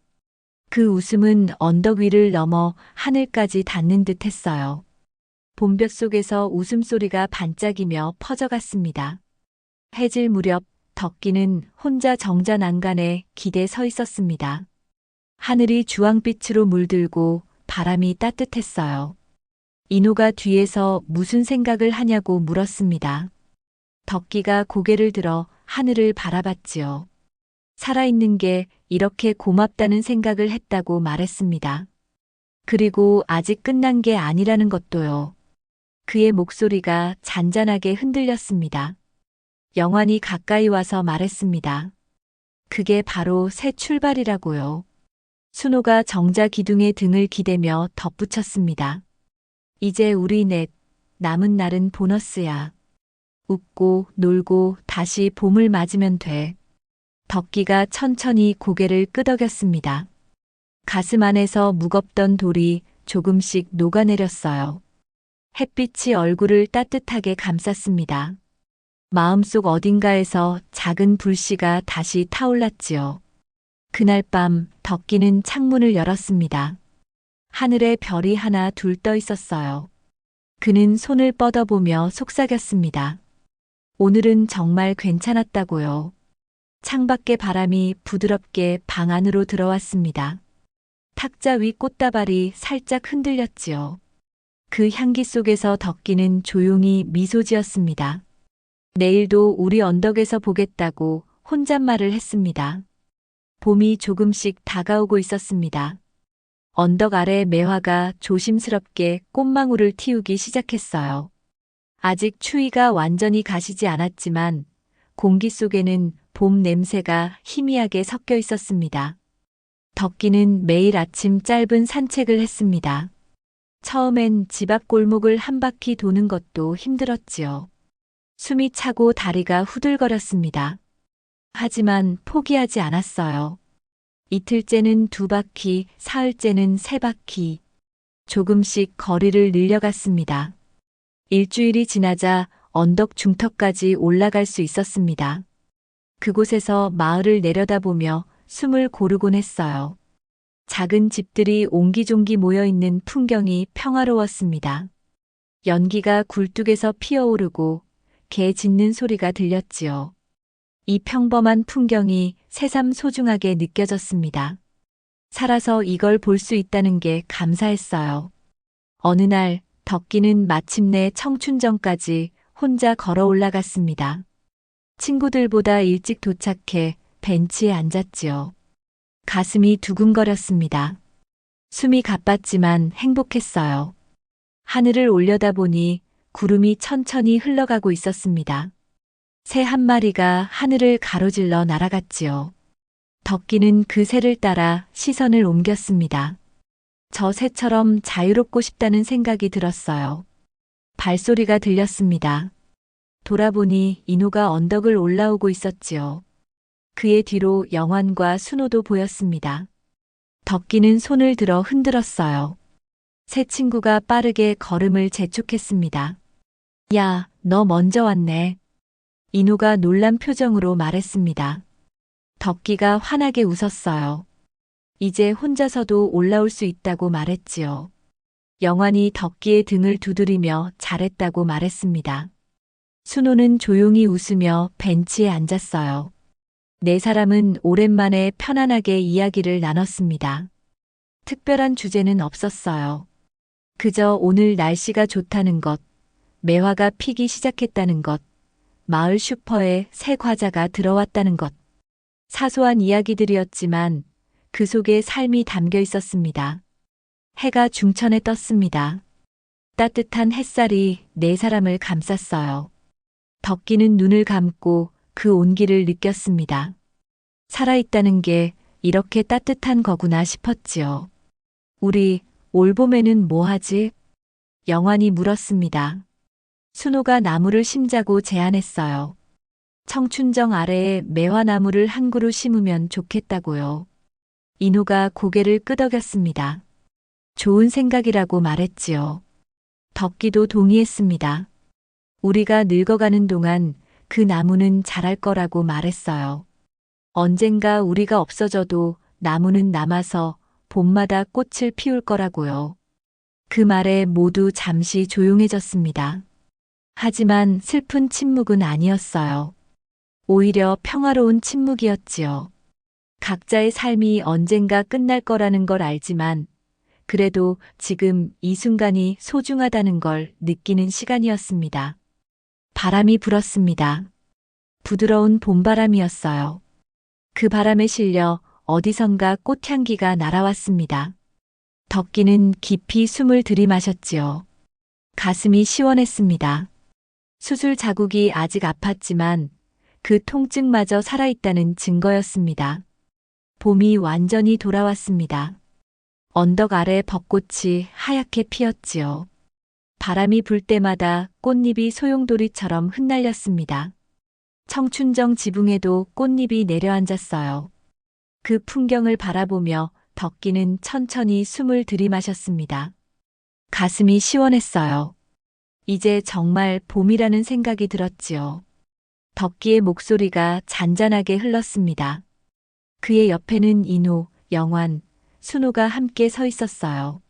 그 웃음은 언덕 위를 넘어 하늘까지 닿는 듯 했어요. 봄볕 속에서 웃음소리가 반짝이며 퍼져갔습니다. 해질 무렵 덕기는 혼자 정자 난간에 기대 서 있었습니다. 하늘이 주황빛으로 물들고 바람이 따뜻했어요. 인호가 뒤에서 무슨 생각을 하냐고 물었습니다. 덕기가 고개를 들어 하늘을 바라봤지요. 살아있는 게 이렇게 고맙다는 생각을 했다고 말했습니다. 그리고 아직 끝난 게 아니라는 것도요. 그의 목소리가 잔잔하게 흔들렸습니다. 영환이 가까이 와서 말했습니다. 그게 바로 새 출발이라고요. 순호가 정자 기둥에 등을 기대며 덧붙였습니다. 이제 우리 넷, 남은 날은 보너스야. 웃고 놀고 다시 봄을 맞으면 돼. 덕기가 천천히 고개를 끄덕였습니다. 가슴 안에서 무겁던 돌이 조금씩 녹아내렸어요. 햇빛이 얼굴을 따뜻하게 감쌌습니다. 마음속 어딘가에서 작은 불씨가 다시 타올랐지요. 그날 밤 덕기는 창문을 열었습니다. 하늘에 별이 하나 둘 떠 있었어요. 그는 손을 뻗어보며 속삭였습니다. 오늘은 정말 괜찮았다고요. 창밖의 바람이 부드럽게 방 안으로 들어왔습니다. 탁자 위 꽃다발이 살짝 흔들렸지요. 그 향기 속에서 덕기는 조용히 미소 지었습니다. 내일도 우리 언덕에서 보겠다고 혼잣말을 했습니다. 봄이 조금씩 다가오고 있었습니다. 언덕 아래 매화가 조심스럽게 꽃망울을 틔우기 시작했어요. 아직 추위가 완전히 가시지 않았지만 공기 속에는 봄 냄새가 희미하게 섞여 있었습니다. 덕기는 매일 아침 짧은 산책을 했습니다. 처음엔 집 앞 골목을 한 바퀴 도는 것도 힘들었지요. 숨이 차고 다리가 후들거렸습니다. 하지만 포기하지 않았어요. 이틀째는 2바퀴, 사흘째는 3바퀴. 조금씩 거리를 늘려갔습니다. 일주일이 지나자 언덕 중턱까지 올라갈 수 있었습니다. 그곳에서 마을을 내려다보며 숨을 고르곤 했어요. 작은 집들이 옹기종기 모여있는 풍경이 평화로웠습니다. 연기가 굴뚝에서 피어오르고 개 짖는 소리가 들렸지요. 이 평범한 풍경이 새삼 소중하게 느껴졌습니다. 살아서 이걸 볼 수 있다는 게 감사했어요. 어느 날 덕기는 마침내 청춘정까지 혼자 걸어 올라갔습니다. 친구들보다 일찍 도착해 벤치에 앉았지요. 가슴이 두근거렸습니다. 숨이 가빴지만 행복했어요. 하늘을 올려다보니 구름이 천천히 흘러가고 있었습니다. 새 한 마리가 하늘을 가로질러 날아갔지요. 덕기는 그 새를 따라 시선을 옮겼습니다. 저 새처럼 자유롭고 싶다는 생각이 들었어요. 발소리가 들렸습니다. 돌아보니 인호가 언덕을 올라오고 있었지요. 그의 뒤로 영환과 순호도 보였습니다. 덕기는 손을 들어 흔들었어요. 새 친구가 빠르게 걸음을 재촉했습니다. 야, 너 먼저 왔네. 인호가 놀란 표정으로 말했습니다. 덕기가 환하게 웃었어요. 이제 혼자서도 올라올 수 있다고 말했지요. 영환이 덕기의 등을 두드리며 잘했다고 말했습니다. 순호는 조용히 웃으며 벤치에 앉았어요. 네 사람은 오랜만에 편안하게 이야기를 나눴습니다. 특별한 주제는 없었어요. 그저 오늘 날씨가 좋다는 것, 매화가 피기 시작했다는 것, 마을 슈퍼에 새 과자가 들어왔다는 것. 사소한 이야기들이었지만 그 속에 삶이 담겨 있었습니다. 해가 중천에 떴습니다. 따뜻한 햇살이 네 사람을 감쌌어요. 덕기는 눈을 감고 그 온기를 느꼈습니다. 살아있다는 게 이렇게 따뜻한 거구나 싶었지요. 우리 올봄에는 뭐 하지? 영환이 물었습니다. 순호가 나무를 심자고 제안했어요. 청춘정 아래에 매화나무를 한 그루 심으면 좋겠다고요. 인호가 고개를 끄덕였습니다. 좋은 생각이라고 말했지요. 덕기도 동의했습니다. 우리가 늙어가는 동안 그 나무는 자랄 거라고 말했어요. 언젠가 우리가 없어져도 나무는 남아서 봄마다 꽃을 피울 거라고요. 그 말에 모두 잠시 조용해졌습니다. 하지만 슬픈 침묵은 아니었어요. 오히려 평화로운 침묵이었지요. 각자의 삶이 언젠가 끝날 거라는 걸 알지만 그래도 지금 이 순간이 소중하다는 걸 느끼는 시간이었습니다. 바람이 불었습니다. 부드러운 봄바람이었어요. 그 바람에 실려 어디선가 꽃향기가 날아왔습니다. 덕기는 깊이 숨을 들이마셨지요. 가슴이 시원했습니다. 수술 자국이 아직 아팠지만 그 통증마저 살아있다는 증거였습니다. 봄이 완전히 돌아왔습니다. 언덕 아래 벚꽃이 하얗게 피었지요. 바람이 불 때마다 꽃잎이 소용돌이처럼 흩날렸습니다. 청춘정 지붕에도 꽃잎이 내려앉았어요. 그 풍경을 바라보며 덕기는 천천히 숨을 들이마셨습니다. 가슴이 시원했어요. 이제 정말 봄이라는 생각이 들었지요. 덕기의 목소리가 잔잔하게 흘렀습니다. 그의 옆에는 인호, 영환, 순호가 함께 서 있었어요.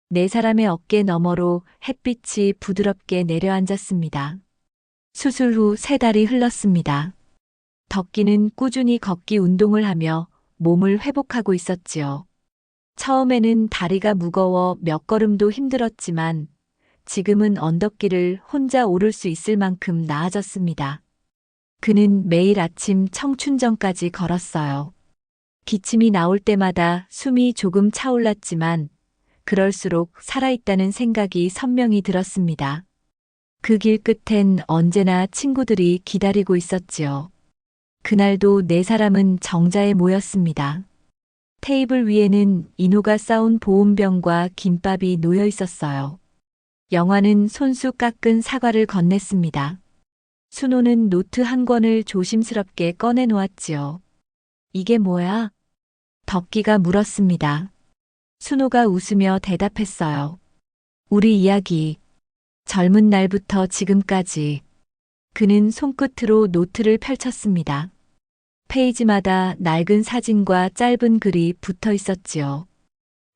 네 사람의 어깨 너머로 햇빛이 부드럽게 내려앉았습니다. 수술 후 세 달이 흘렀습니다. 덕기는 꾸준히 걷기 운동을 하며 몸을 회복하고 있었지요. 처음에는 다리가 무거워 몇 걸음도 힘들었지만 지금은 언덕길을 혼자 오를 수 있을 만큼 나아졌습니다. 그는 매일 아침 청춘정까지 걸었어요. 기침이 나올 때마다 숨이 조금 차올랐지만 그럴수록 살아있다는 생각이 선명히 들었습니다. 그 길 끝엔 언제나 친구들이 기다리고 있었지요. 그날도 네 사람은 정자에 모였습니다. 테이블 위에는 인호가 싸온 보온병과 김밥이 놓여 있었어요. 영화는 손수 깎은 사과를 건넸습니다. 순호는 노트 한 권을 조심스럽게 꺼내 놓았지요. 이게 뭐야? 덕기가 물었습니다. 순호가 웃으며 대답했어요. 우리 이야기. 젊은 날부터 지금까지 그는 손끝으로 노트를 펼쳤습니다. 페이지마다 낡은 사진과 짧은 글이 붙어 있었지요.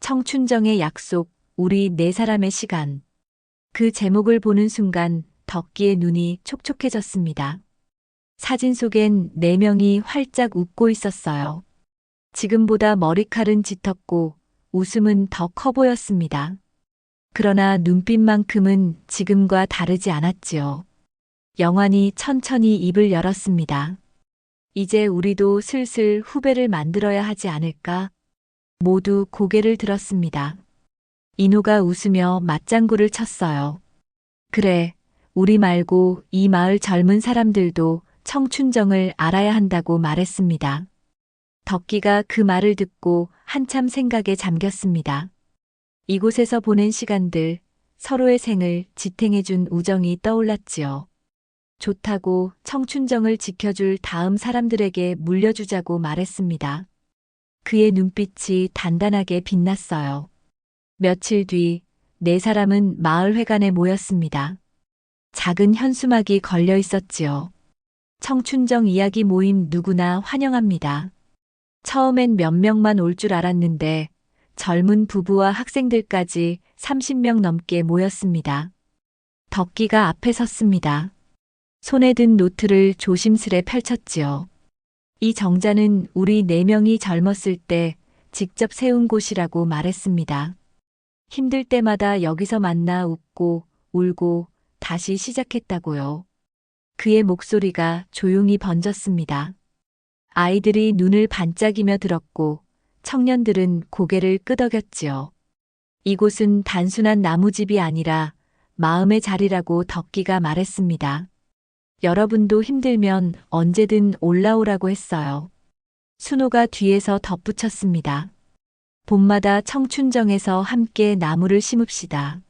청춘정의 약속, 우리 네 사람의 시간. 그 제목을 보는 순간 덕기의 눈이 촉촉해졌습니다. 사진 속엔 네 명이 활짝 웃고 있었어요. 지금보다 머리칼은 짙었고 웃음은 더 커 보였습니다. 그러나 눈빛만큼은 지금과 다르지 않았지요. 영환이 천천히 입을 열었습니다. 이제 우리도 슬슬 후배를 만들어야 하지 않을까? 모두 고개를 들었습니다. 인호가 웃으며 맞장구를 쳤어요. 그래, 우리 말고 이 마을 젊은 사람들도 청춘정을 알아야 한다고 말했습니다. 덕기가 그 말을 듣고 한참 생각에 잠겼습니다. 이곳에서 보낸 시간들, 서로의 생을 지탱해준 우정이 떠올랐지요. 좋다고 청춘정을 지켜줄 다음 사람들에게 물려주자고 말했습니다. 그의 눈빛이 단단하게 빛났어요. 며칠 뒤 네 사람은 마을회관에 모였습니다. 작은 현수막이 걸려 있었지요. 청춘정 이야기 모임 누구나 환영합니다. 처음엔 몇 명만 올 줄 알았는데 젊은 부부와 학생들까지 30명 넘게 모였습니다. 덕기가 앞에 섰습니다. 손에 든 노트를 조심스레 펼쳤지요. 이 정자는 우리 네 명이 젊었을 때 직접 세운 곳이라고 말했습니다. 힘들 때마다 여기서 만나 웃고 울고 다시 시작했다고요. 그의 목소리가 조용히 번졌습니다. 아이들이 눈을 반짝이며 들었고 청년들은 고개를 끄덕였지요. 이곳은 단순한 나무집이 아니라 마음의 자리라고 덕기가 말했습니다. 여러분도 힘들면 언제든 올라오라고 했어요. 순호가 뒤에서 덧붙였습니다. 봄마다 청춘정에서 함께 나무를 심읍시다.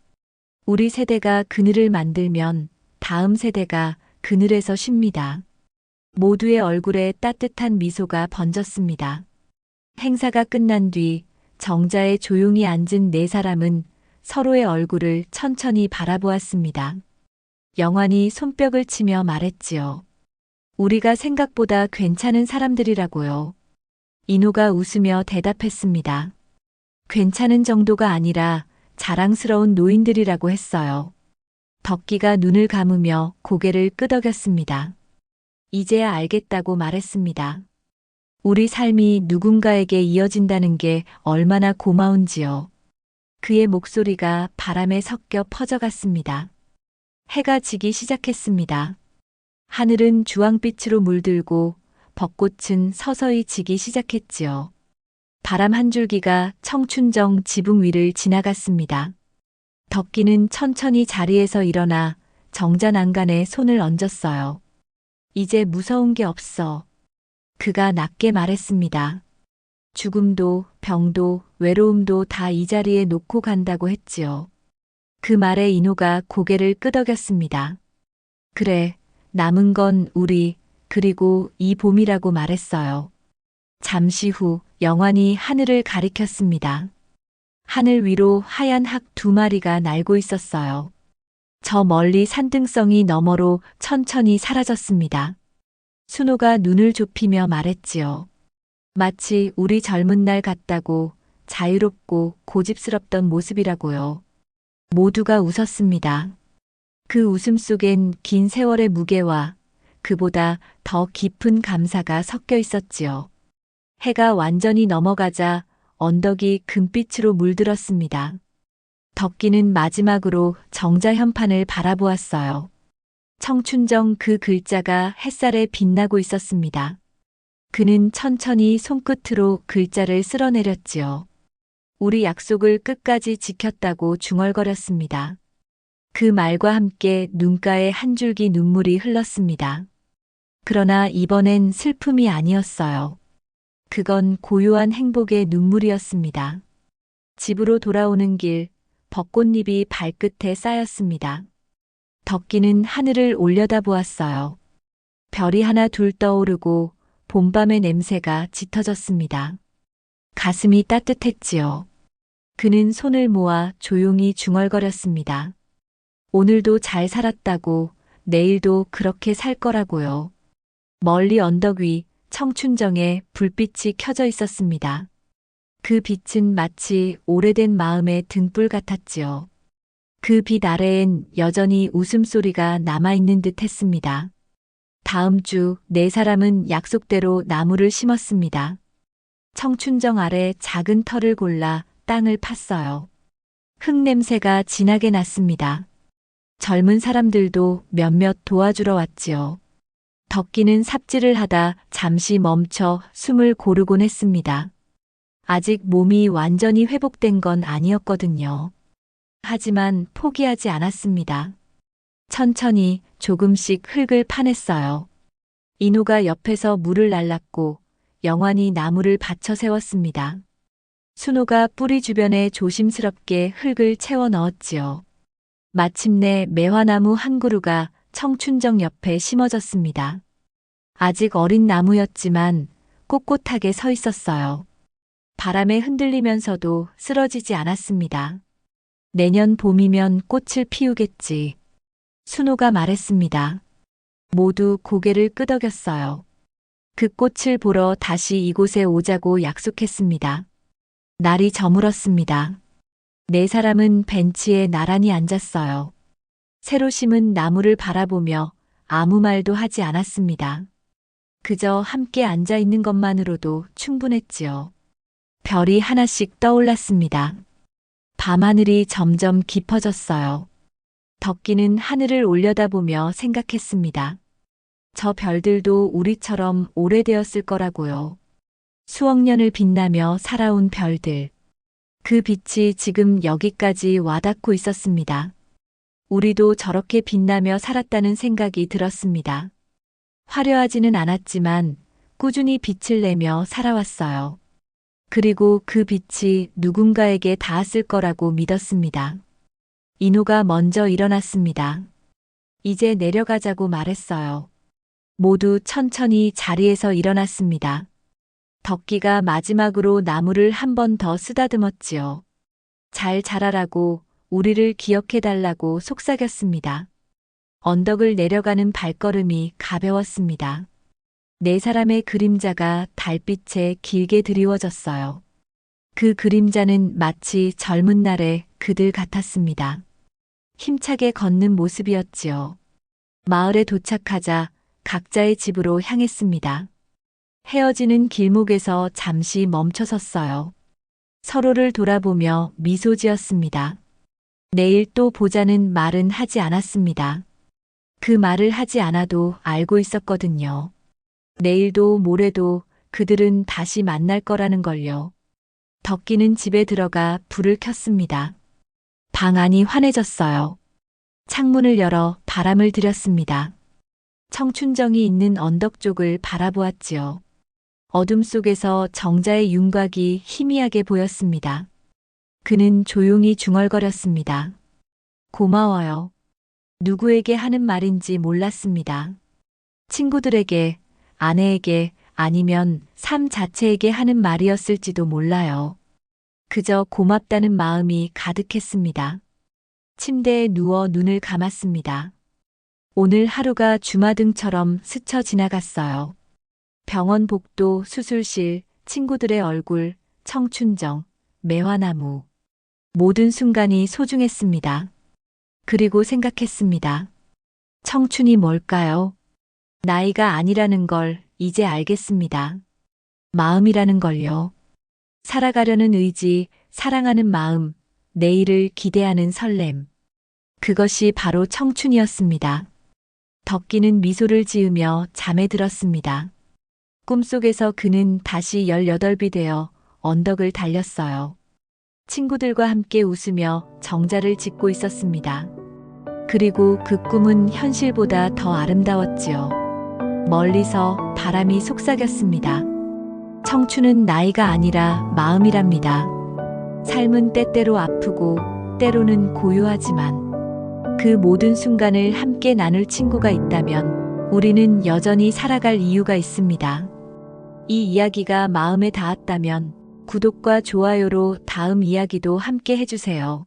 우리 세대가 그늘을 만들면 다음 세대가 그늘에서 쉽니다. 모두의 얼굴에 따뜻한 미소가 번졌습니다. 행사가 끝난 뒤 정자에 조용히 앉은 네 사람은 서로의 얼굴을 천천히 바라보았습니다. 영환이 손뼉을 치며 말했지요. 우리가 생각보다 괜찮은 사람들이라고요. 인호가 웃으며 대답했습니다. 괜찮은 정도가 아니라 자랑스러운 노인들이라고 했어요. 덕기가 눈을 감으며 고개를 끄덕였습니다. 이제야 알겠다고 말했습니다. 우리 삶이 누군가에게 이어진다는 게 얼마나 고마운지요. 그의 목소리가 바람에 섞여 퍼져갔습니다. 해가 지기 시작했습니다. 하늘은 주황빛으로 물들고 벚꽃은 서서히 지기 시작했지요. 바람 한 줄기가 청춘정 지붕 위를 지나갔습니다. 덕기는 천천히 자리에서 일어나 정자 난간에 손을 얹었어요. 이제 무서운 게 없어. 그가 낮게 말했습니다. 죽음도 병도 외로움도 다 이 자리에 놓고 간다고 했지요. 그 말에 인호가 고개를 끄덕였습니다. 그래, 남은 건 우리, 그리고 이 봄이라고 말했어요. 잠시 후 영환이 하늘을 가리켰습니다. 하늘 위로 하얀 학 두 마리가 날고 있었어요. 저 멀리 산등성이 너머로 천천히 사라졌습니다. 순호가 눈을 좁히며 말했지요. 마치 우리 젊은 날 같다고 자유롭고 고집스럽던 모습이라고요. 모두가 웃었습니다. 그 웃음 속엔 긴 세월의 무게와 그보다 더 깊은 감사가 섞여 있었지요. 해가 완전히 넘어가자 언덕이 금빛으로 물들었습니다. 덕기는 마지막으로 정자 현판을 바라보았어요. 청춘정 그 글자가 햇살에 빛나고 있었습니다. 그는 천천히 손끝으로 글자를 쓸어내렸지요. 우리 약속을 끝까지 지켰다고 중얼거렸습니다. 그 말과 함께 눈가에 한 줄기 눈물이 흘렀습니다. 그러나 이번엔 슬픔이 아니었어요. 그건 고요한 행복의 눈물이었습니다. 집으로 돌아오는 길, 벚꽃잎이 발끝에 쌓였습니다. 덕기는 하늘을 올려다보았어요. 별이 하나 둘 떠오르고 봄밤의 냄새가 짙어졌습니다. 가슴이 따뜻했지요. 그는 손을 모아 조용히 중얼거렸습니다. 오늘도 잘 살았다고, 내일도 그렇게 살 거라고요. 멀리 언덕 위 청춘정에 불빛이 켜져 있었습니다. 그 빛은 마치 오래된 마음의 등불 같았지요. 그 빛 아래엔 여전히 웃음소리가 남아있는 듯 했습니다. 다음 주 네 사람은 약속대로 나무를 심었습니다. 청춘정 아래 작은 터를 골라 땅을 팠어요. 흙 냄새가 진하게 났습니다. 젊은 사람들도 몇몇 도와주러 왔지요. 덕기는 삽질을 하다 잠시 멈춰 숨을 고르곤 했습니다. 아직 몸이 완전히 회복된 건 아니었거든요. 하지만 포기하지 않았습니다. 천천히 조금씩 흙을 파냈어요. 인호가 옆에서 물을 날랐고 영환이 나무를 받쳐 세웠습니다. 순호가 뿌리 주변에 조심스럽게 흙을 채워 넣었지요. 마침내 매화나무 한 그루가 청춘정 옆에 심어졌습니다. 아직 어린 나무였지만 꼿꼿하게 서 있었어요. 바람에 흔들리면서도 쓰러지지 않았습니다. 내년 봄이면 꽃을 피우겠지. 순호가 말했습니다. 모두 고개를 끄덕였어요. 그 꽃을 보러 다시 이곳에 오자고 약속했습니다. 날이 저물었습니다. 네 사람은 벤치에 나란히 앉았어요. 새로 심은 나무를 바라보며 아무 말도 하지 않았습니다. 그저 함께 앉아 있는 것만으로도 충분했지요. 별이 하나씩 떠올랐습니다. 밤하늘이 점점 깊어졌어요. 덕기는 하늘을 올려다보며 생각했습니다. 저 별들도 우리처럼 오래되었을 거라고요. 수억 년을 빛나며 살아온 별들. 그 빛이 지금 여기까지 와닿고 있었습니다. 우리도 저렇게 빛나며 살았다는 생각이 들었습니다. 화려하지는 않았지만 꾸준히 빛을 내며 살아왔어요. 그리고 그 빛이 누군가에게 닿았을 거라고 믿었습니다. 인호가 먼저 일어났습니다. 이제 내려가자고 말했어요. 모두 천천히 자리에서 일어났습니다. 덕기가 마지막으로 나무를 한 번 더 쓰다듬었지요. 잘 자라라고, 우리를 기억해달라고 속삭였습니다. 언덕을 내려가는 발걸음이 가벼웠습니다. 네 사람의 그림자가 달빛에 길게 드리워졌어요. 그 그림자는 마치 젊은 날의 그들 같았습니다. 힘차게 걷는 모습이었지요. 마을에 도착하자 각자의 집으로 향했습니다. 헤어지는 길목에서 잠시 멈춰 섰어요. 서로를 돌아보며 미소 지었습니다. 내일 또 보자는 말은 하지 않았습니다. 그 말을 하지 않아도 알고 있었거든요. 내일도 모레도 그들은 다시 만날 거라는 걸요. 덕기는 집에 들어가 불을 켰습니다. 방 안이 환해졌어요. 창문을 열어 바람을 들였습니다. 청춘정이 있는 언덕 쪽을 바라보았지요. 어둠 속에서 정자의 윤곽이 희미하게 보였습니다. 그는 조용히 중얼거렸습니다. 고마워요. 누구에게 하는 말인지 몰랐습니다. 친구들에게, 아내에게, 아니면 삶 자체에게 하는 말이었을지도 몰라요. 그저 고맙다는 마음이 가득했습니다. 침대에 누워 눈을 감았습니다. 오늘 하루가 주마등처럼 스쳐 지나갔어요. 병원 복도, 수술실, 친구들의 얼굴, 청춘정, 매화나무. 모든 순간이 소중했습니다. 그리고 생각했습니다. 청춘이 뭘까요? 나이가 아니라는 걸 이제 알겠습니다. 마음이라는 걸요. 살아가려는 의지, 사랑하는 마음, 내일을 기대하는 설렘. 그것이 바로 청춘이었습니다. 덕기는 미소를 지으며 잠에 들었습니다. 꿈속에서 그는 다시 18이 되어 언덕을 달렸어요. 친구들과 함께 웃으며 정자를 짓고 있었습니다. 그리고 그 꿈은 현실보다 더 아름다웠지요. 멀리서 바람이 속삭였습니다. 청춘은 나이가 아니라 마음이랍니다. 삶은 때때로 아프고 때로는 고요하지만 그 모든 순간을 함께 나눌 친구가 있다면 우리는 여전히 살아갈 이유가 있습니다. 이 이야기가 마음에 닿았다면 구독과 좋아요로 다음 이야기도 함께 해주세요.